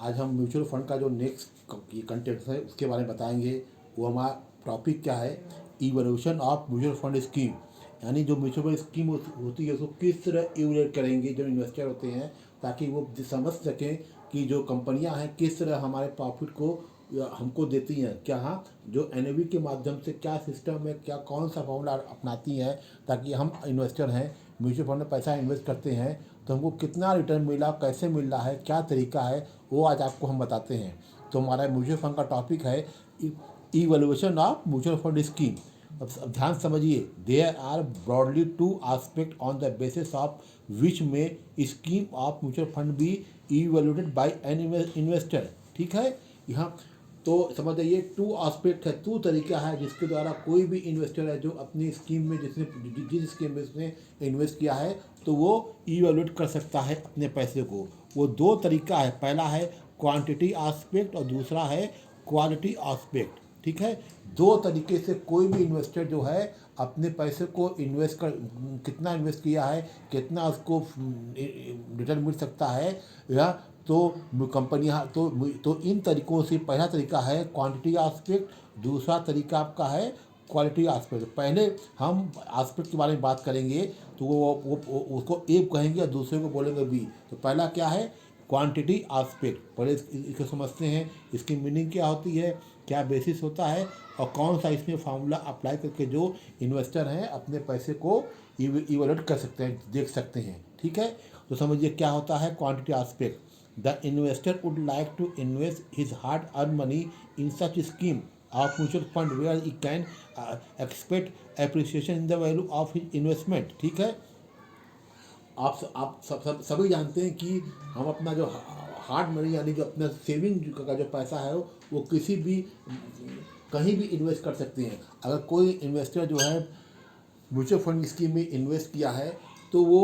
आज हम mutual fund का जो नेक्स्ट कंटेंट है उसके बारे में बताएंगे। वो हमारा टॉपिक क्या है, evolution of mutual fund scheme. यानी जो म्यूचुअल फंड स्कीम होती है उसको किस तरह इवोल्यूट करेंगे जो इन्वेस्टर होते हैं, ताकि वो समझ सकें कि जो कंपनियां हैं किस तरह हमारे प्रॉफिट को हमको देती हैं, क्या हाँ जो एनएवी के माध्यम से क्या सिस्टम है, क्या कौन सा फॉर्मूला अपनाती हैं, ताकि हम इन्वेस्टर हैं म्यूचुअल फंड में पैसा इन्वेस्ट करते हैं तो हमको कितना रिटर्न मिला, कैसे मिल रहा है, क्या तरीका है, वो आज आपको हम बताते हैं। तो हमारा म्यूचुअल फंड का टॉपिक है evolution of mutual fund scheme. अब ध्यान समझिए, there are broadly two aspect on the basis of which में scheme of mutual fund be evoluted by an investor. ठीक है, यहाँ तो समझ जाइए टू एस्पेक्ट है, टू तरीका है जिसके द्वारा कोई भी इन्वेस्टर है जो अपनी स्कीम में जिसने जिस स्कीम में उसने इन्वेस्ट किया है तो वो इवैल्यूएट कर सकता है अपने पैसे को। वो दो तरीका है, पहला है क्वांटिटी एस्पेक्ट और दूसरा है क्वालिटी एस्पेक्ट। ठीक है, दो तरीके से कोई भी इन्वेस्टर जो है अपने पैसे को इन्वेस्ट कर, कितना इन्वेस्ट किया है, कितना उसको रिटर्न मिल सकता है, या तो कंपनियाँ तो इन तरीक़ों से पहला तरीका है क्वांटिटी एस्पेक्ट, दूसरा तरीका आपका है क्वालिटी एस्पेक्ट। पहले हम एस्पेक्ट के बारे में बात करेंगे तो वो उसको ए कहेंगे और दूसरे को बोलेंगे बी। तो पहला क्या है, क्वांटिटी एस्पेक्ट। पहले इसको समझते हैं, इसकी मीनिंग क्या होती है, क्या बेसिस होता है और कौन सा इसमें फार्मूला अप्लाई करके जो इन्वेस्टर हैं अपने पैसे को इवैल्यूएट कर सकते हैं, देख सकते हैं। ठीक है, तो समझिए क्या होता है quantity aspect. The investor would like to invest his hard-earned money in such a scheme of mutual fund where he can expect appreciation in the value of his investment। ठीक है, आप सभी जानते हैं कि हम अपना जो हार्ड मनी यानी जो अपना सेविंग का जो पैसा है वो किसी भी कहीं भी इन्वेस्ट कर सकते हैं। अगर कोई इन्वेस्टर जो है म्यूचुअल फंड स्कीम में इन्वेस्ट किया है तो वो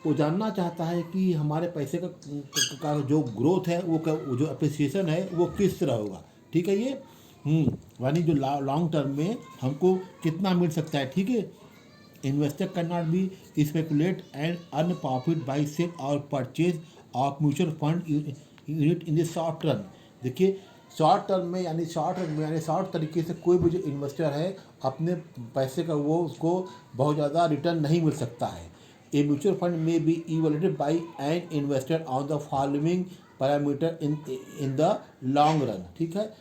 जानना चाहता है कि हमारे पैसे का जो ग्रोथ है वो जो अप्रिसिएशन है वो किस तरह होगा। ठीक है, ये यानी जो लॉन्ग टर्म में हमको कितना मिल सकता है। ठीक है, investor can not be speculate and earn profit by sale और purchase of mutual fund unit in the short term. देखिए, शॉर्ट टर्म में यानी शॉर्ट तरीके से कोई भी जो इन्वेस्टर है अपने पैसे का वो उसको बहुत ज़्यादा रिटर्न नहीं मिल सकता है। A mutual fund may be evaluated by an investor on the following parameter in the long run. ठीक है,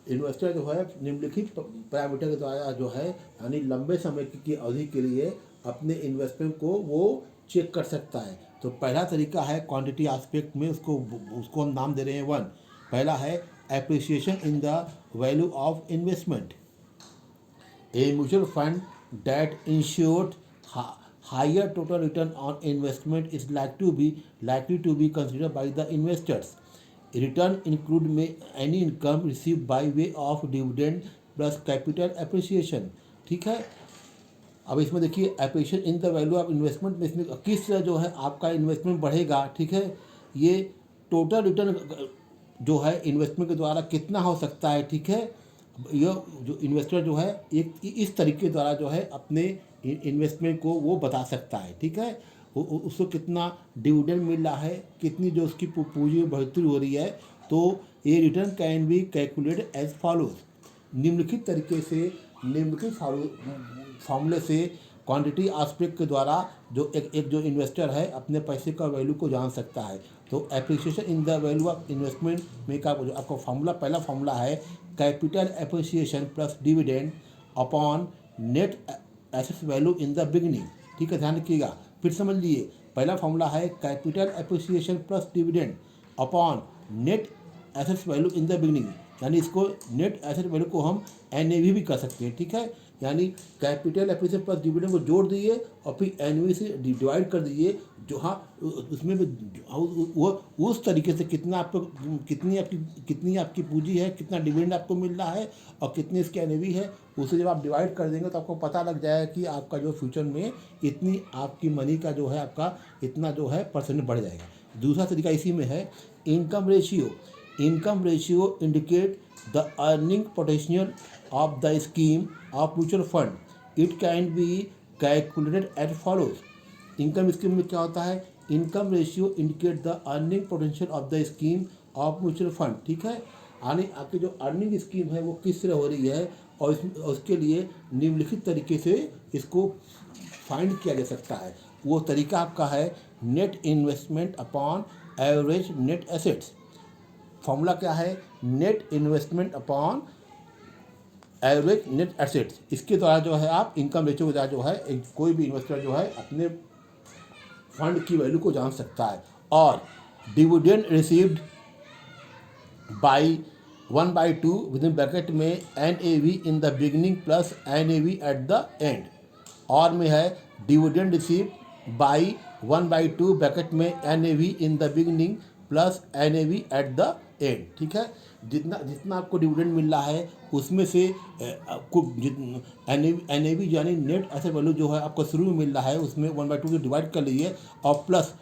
इन्वेस्टर जो है निम्नलिखित पैरामीटर के द्वारा जो है यानी लंबे समय की अवधि के लिए अपने इन्वेस्टमेंट को वो चेक कर सकता है। तो पहला तरीका है क्वांटिटी एस्पेक्ट में, उसको हम नाम दे रहे हैं 1। पहला है appreciation in the value of investment. A mutual fund that insured higher total return on investment is likely to be considered by the investors. Return include any income received by way of dividend plus capital appreciation। ठीक है, अब इसमें देखिए appreciation in the value of investment में इसमें किस तरह जो है आपका इन्वेस्टमेंट बढ़ेगा। ठीक है, ये टोटल रिटर्न जो है इन्वेस्टमेंट के द्वारा कितना हो सकता है। ठीक है, यह जो इन्वेस्टर जो है एक इस तरीके द्वारा जो है अपने इन्वेस्टमेंट को वो बता सकता है। ठीक है, उसको कितना डिविडेंड मिल रहा है, कितनी जो उसकी पूंजी में बढ़ोतरी हो रही है। तो ये return can be calculated as follows. निम्नलिखित तरीके से निम्नलिखित फॉर्मूले से क्वांटिटी एस्पेक्ट के द्वारा जो एक जो इन्वेस्टर है अपने पैसे का वैल्यू को जान सकता है। तो appreciation in the value of investment में का जो आपका फॉर्मूला पहला फॉर्मूला है capital appreciation plus dividend upon net assets value in the beginning. ठीक है, ध्यान रखिएगा, फिर समझ लिए, पहला फॉर्मूला है capital appreciation plus dividend upon net assets value in the beginning. यानी इसको नेट एसेट वैल्यू को हम एनएवी भी कर सकते हैं। ठीक है, यानी कैपिटल एप्रिसिएशन प्लस डिविडेंड को जोड़ दीजिए और फिर एनएवी से डिवाइड कर दीजिए। जो हाँ उसमें भी वो उस तरीके से कितना आपको कितनी आपकी पूंजी है, कितना डिविडेंड आपको मिल रहा है और कितनी इसकी एनएवी है, उसे जब आप डिवाइड कर देंगे तो आपको पता लग जाएगा कि आपका जो फ्यूचर में इतनी आपकी मनी का जो है आपका इतना जो है परसेंट बढ़ जाएगा। दूसरा तरीका इसी में है income ratio. Income ratio indicate the earning potential of the scheme of mutual fund. It can be calculated as follows. Income scheme में क्या होता है, income ratio indicate the earning potential of the scheme of mutual fund, ठीक है। यानी आपकी जो earning scheme है वो किस तरह हो रही है, और उसके लिए निम्नलिखित तरीके से इसको फाइंड किया जा सकता है। वो तरीका आपका है net investment upon average net assets. Formula क्या है, net investment upon average net assets. इसके द्वारा जो है आप इनकम रेशियो के द्वारा जो है कोई भी इन्वेस्टर जो है अपने फंड की वैल्यू को जान सकता है। और dividend received by 1/2 with bracket में NAV in the beginning plus NAV at the end. और में है डिविडेंड रिसीव बाई 1/2 ब्रैकेट में NAV in the beginning plus NAV at the end, ठीक है। जितना जितना आपको डिविडेंड मिल रहा है उसमें से आपको NAV यानी नेट एसेट वैल्यू जो है आपको शुरू में मिल रहा है उसमें 1/2 से डिवाइड कर लीजिए, और plus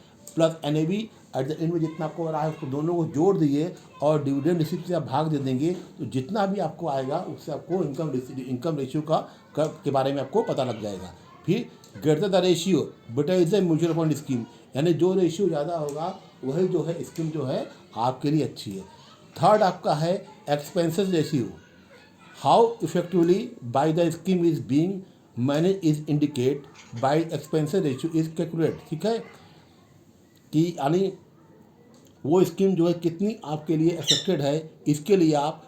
NAV at the end में जितना आपको आ रहा है उसको दोनों को जोड़ दीजिए, और डिविडेंड रिसीप्ट से आप भाग दे देंगे, तो जितना भी आपको आएगा उससे आपको इनकम रेशियो के बारे में आपको पता लग जाएगा। फिर greater the ratio better is a mutual fund scheme, यानी जो रेशियो ज़्यादा होगा वही जो है स्कीम जो है आपके लिए अच्छी है। थर्ड आपका है expenses ratio, how effectively by the scheme is being manage is indicate bye expenses ratio is calculate, ठीक है। कि यानी वो स्कीम जो है कितनी आपके लिए अफेक्टेड है, इसके लिए आप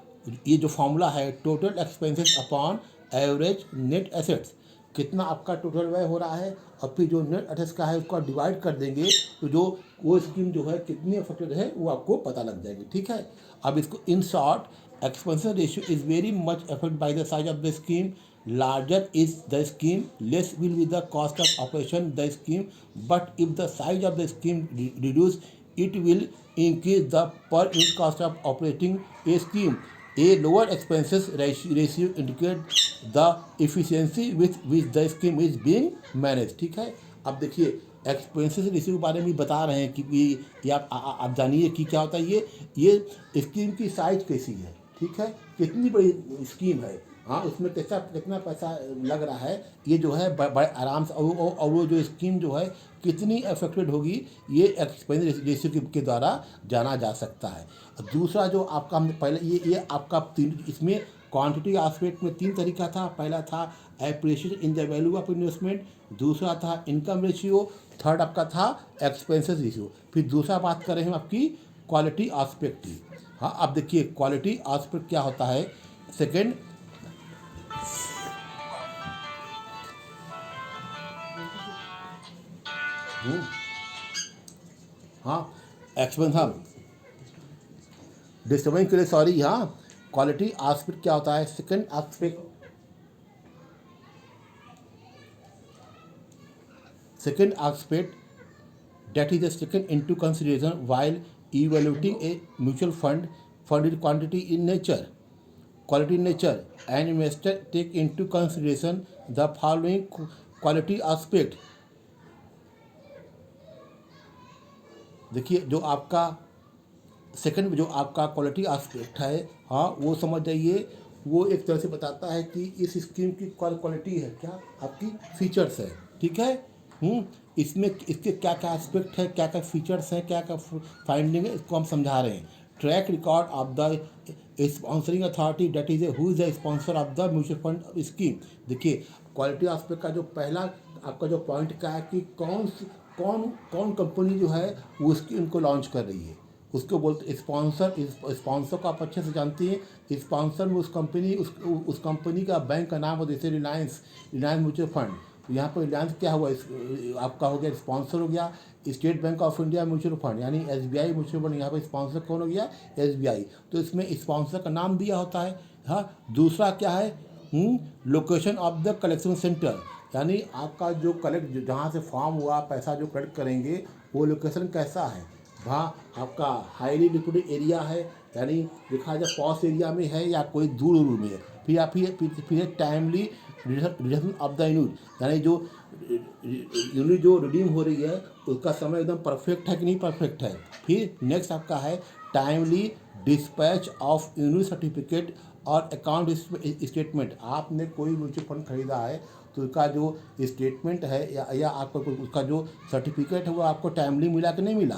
ये जो फॉर्मूला है total expenses upon average net assets, कितना आपका टोटल व्यय हो रहा है और फिर जो नेट एसेट्स का है उसका डिवाइड कर देंगे, तो जो वो स्कीम जो है कितनी अफेक्टेड है वो आपको पता लग जाएगी, ठीक है। अब इसको in short expenses ratio is very much affected by the size of the scheme, larger is the scheme less will be the cost of operation the scheme, but if the size of the scheme reduce it will increase the per unit cost of operating a scheme. A lower expenses ratio indicate the efficiency with which the scheme is being managed, ठीक है। अब देखिए expenses ratio के बारे में बता रहे हैं कि ये आप जानिए कि क्या होता है। ये स्कीम की साइज कैसी है, ठीक है, कितनी बड़ी स्कीम है, हाँ उसमें कितना पैसा लग रहा है, ये जो है बड़े आराम से, और वो जो स्कीम जो है कितनी अफेक्टेड होगी ये एक्सपेंस रेशियो के द्वारा जाना जा सकता है। दूसरा जो आपका हम पहले ये आपका इसमें क्वांटिटी एस्पेक्ट में 3 तरीका था। पहला था appreciation in the value of investment, दूसरा था इनकम रेशियो, थर्ड आपका था एक्सपेंसेस रेशियो। फिर दूसरा बात करें हम आपकी क्वालिटी एस्पेक्ट की। हाँ अब देखिए क्वालिटी एस्पेक्ट क्या होता है। सेकेंड हाँ एक्सपेंस, हाँ डिस्टर्बेंस के लिए सॉरी। हाँ क्वालिटी एस्पेक्ट क्या होता है, second aspect that is taken into consideration while evaluating a mutual fund is quantity in nature, quality in nature. An investor take into consideration the following quality aspect। देखिए जो आपका second जो आपका quality aspect है, हाँ वो समझ जाइए, वो एक तरह से बताता है कि इस स्कीम की क्वालिटी है, क्या आपकी फीचर्स है, ठीक है। इसमें इसके क्या क्या एस्पेक्ट है, क्या क्या फीचर्स हैं, क्या क्या फाइंडिंग है, इसको हम समझा रहे हैं। Track record of the sponsoring authority that is who is the sponsor of the mutual fund scheme. देखिए क्वालिटी एस्पेक्ट का जो पहला आपका जो पॉइंट क्या है कि कौन कंपनी जो है वो स्कीम को लॉन्च कर रही है, उसको बोलते स्पॉन्सर। स्पॉन्सर को आप अच्छे से जानते हैं, स्पॉन्सर में उस कंपनी का बैंक का नाम हो, जैसे रिलायंस म्यूचुअल फंड, तो यहाँ पर रिलायंस क्या हुआ, आपका हो गया स्पॉन्सर हो गया state bank of India mutual fund, यानी SBI म्यूचुअल फंड, यहाँ पर स्पॉन्सर कौन हो गया, SBI, तो इसमें स्पॉन्सर का नाम दिया होता है। हाँ दूसरा क्या है, location of the collection centre, यानी आपका जो जहाँ से फॉर्म हुआ पैसा जो कलेक्ट करेंगे वो लोकेशन कैसा है, वहाँ आपका हाईली लिक्विड एरिया है, यानी देखा जाए पॉश एरिया में है या कोई दूर में है। फिर timely redemption of the unit, यानी जो यूनिट जो रिडीम हो रही है उसका समय एकदम परफेक्ट है कि नहीं परफेक्ट है। फिर नेक्स्ट आपका है timely dispatch of unit certificate और अकाउंट स्टेटमेंट। आपने कोई म्यूचुअल फंड खरीदा है तो उसका जो स्टेटमेंट है या आपको उसका जो सर्टिफिकेट है वो आपको टाइमली मिला कि नहीं मिला।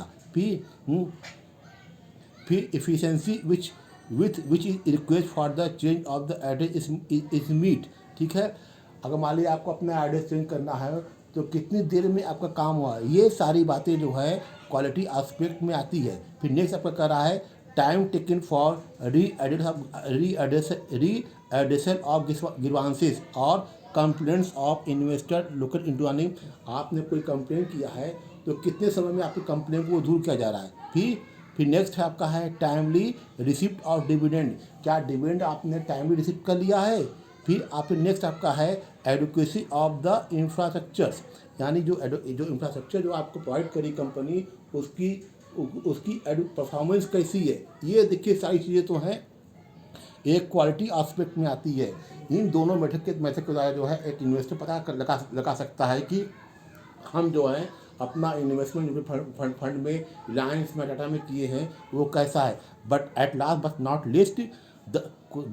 फिर efficiency which is request for the change of the address is meet, ठीक है। अगर मान लीजिए आपको अपना एड्रेस चेंज करना है तो कितनी देर में आपका काम हुआ, ये सारी बातें जो है क्वालिटी एस्पेक्ट में आती है। फिर नेक्स्ट आपका कह रहा है time taken for redressal of grievances और complaints of investor local interviewing. आपने कोई कंप्लेन किया है तो कितने समय में आपकी कंप्लेन को दूर किया जा रहा है। फिर नेक्स्ट है आपका है टाइमली रिसिप्ट ऑफ डिविडेंड, क्या डिविडेंड आपने टाइमली रिसिप्ट कर लिया है। फिर आप नेक्स्ट आपका है एडुकेसी ऑफ द इंफ्रास्ट्रक्चर्स, यानी जो इंफ्रास्ट्रक्चर जो आपको प्रोवाइड करी कंपनी उसकी परफॉर्मेंस कैसी है। ये देखिए सारी चीज़ें तो हैं एक क्वालिटी एस्पेक्ट में आती है। इन दोनों मेथड के द्वारा जो है एक इन्वेस्टर पता लगा सकता है कि हम जो है अपना इन्वेस्टमेंट फंड में रिलायंस में टाटा में किए हैं वो कैसा है। But at last but not least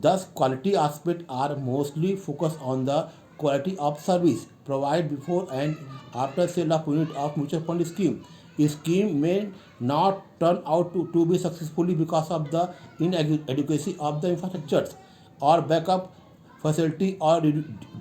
this quality aspect are mostly focus on the quality of service provided before and after sale of unit of mutual fund scheme. Scheme may not turn out to be successfully because of the inadequacy of the infrastructures or backup facility or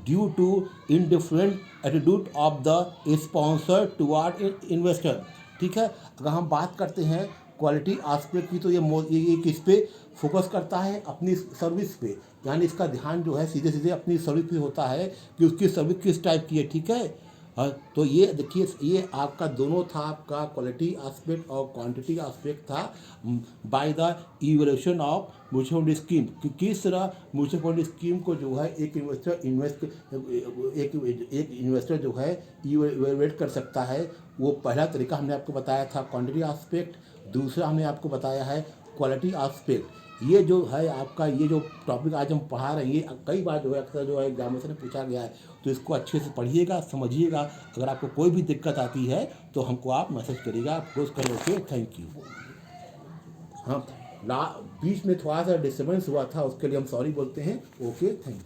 due to indifferent attitude of the sponsor toward investor, ठीक है। अगर हम बात करते हैं quality aspect की तो ये किस पे फोकस करता है, अपनी सर्विस पे, यानी इसका ध्यान जो है सीधे सीधे अपनी सर्विस पे होता है कि उसकी सर्विस किस टाइप की है, ठीक है। तो ये देखिए ये आपका दोनों था, आपका क्वालिटी एस्पेक्ट और क्वांटिटी एस्पेक्ट था by the evolution of mutual fund scheme कि किस तरह म्यूचुअल फंड स्कीम को जो है एक इन्वेस्टर जो है इवेलुएट कर सकता है। वो पहला तरीका हमने आपको बताया था क्वांटिटी एस्पेक्ट, दूसरा हमने आपको बताया है क्वालिटी एस्पेक्ट। ये जो है आपका ये जो टॉपिक आज हम पढ़ा रहे हैं ये कई बार जो है अक्सर जो है एग्जामिनेशन में पूछा गया है, तो इसको अच्छे से पढ़िएगा, समझिएगा। अगर आपको कोई भी दिक्कत आती है तो हमको आप मैसेज करिएगा, क्लोज कर ओके, थैंक यू। हाँ बीच में थोड़ा सा डिस्टर्बेंस हुआ था उसके लिए हम सॉरी बोलते हैं, ओके थैंक यू।